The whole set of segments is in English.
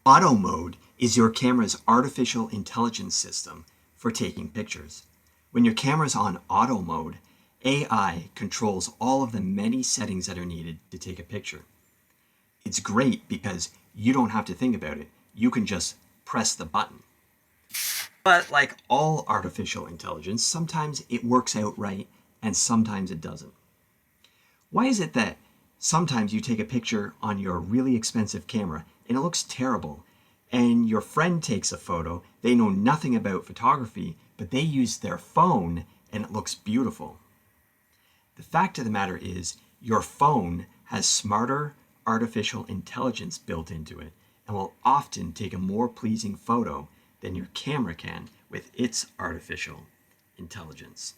Auto mode is your camera's artificial intelligence system for taking pictures. When your camera's on auto mode, AI controls all of the many settings that are needed to take a picture. It's great because you don't have to think about it. You can just press the button. But like all artificial intelligence, sometimes it works out right and sometimes it doesn't. Why is it that sometimes you take a picture on your really expensive camera and it looks terrible, and your friend takes a photo, they know nothing about photography, but they use their phone and it looks beautiful? The fact of the matter is, your phone has smarter artificial intelligence built into it and will often take a more pleasing photo than your camera can with its artificial intelligence.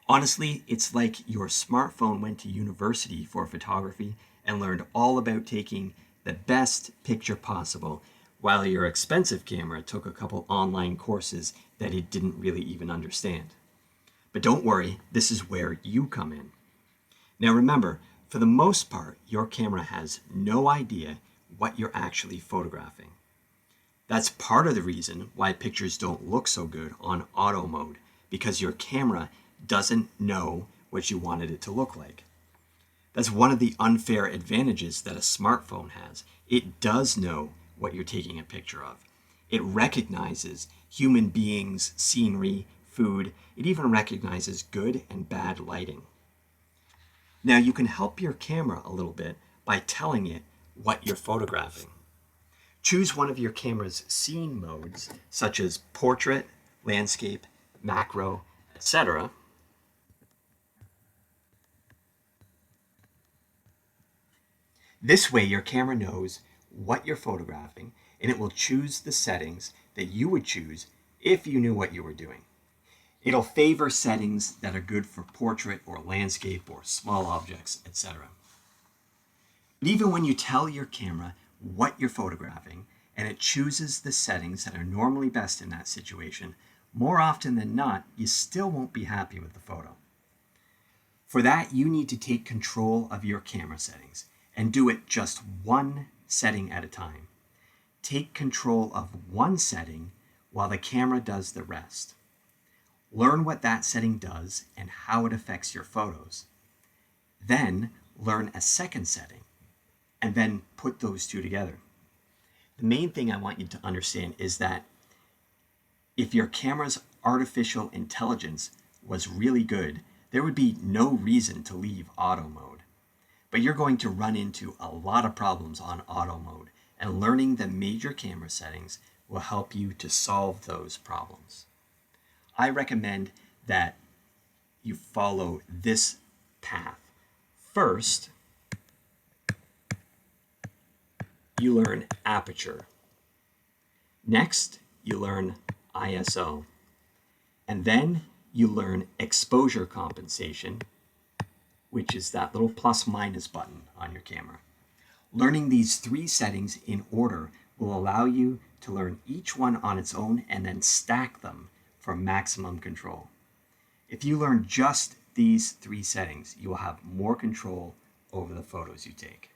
Honestly, it's like your smartphone went to university for photography and learned all about taking the best picture possible, while your expensive camera took a couple online courses that it didn't really even understand. But don't worry, this is where you come in. Now remember, for the most part, your camera has no idea what you're actually photographing. That's part of the reason why pictures don't look so good on auto mode, because your camera doesn't know what you wanted it to look like. That's one of the unfair advantages that a smartphone has. It does know what you're taking a picture of. It recognizes human beings, scenery, food. It even recognizes good and bad lighting. Now you can help your camera a little bit by telling it what you're photographing. Choose one of your camera's scene modes, such as portrait, landscape, macro, etc. This way your camera knows what you're photographing and it will choose the settings that you would choose if you knew what you were doing. It'll favor settings that are good for portrait or landscape or small objects, etc. But even when you tell your camera what you're photographing and it chooses the settings that are normally best in that situation, more often than not, you still won't be happy with the photo. For that, you need to take control of your camera settings and do it just one setting at a time. Take control of one setting while the camera does the rest. Learn what that setting does and how it affects your photos. Then learn a second setting and then put those two together. The main thing I want you to understand is that if your camera's artificial intelligence was really good, there would be no reason to leave auto mode. But you're going to run into a lot of problems on auto mode, and learning the major camera settings will help you to solve those problems. I recommend that you follow this path. First, you learn aperture. Next, you learn ISO. And then you learn exposure compensation, which is that little plus minus button on your camera. Learning these three settings in order will allow you to learn each one on its own and then stack them for maximum control. If you learn just these three settings, you will have more control over the photos you take.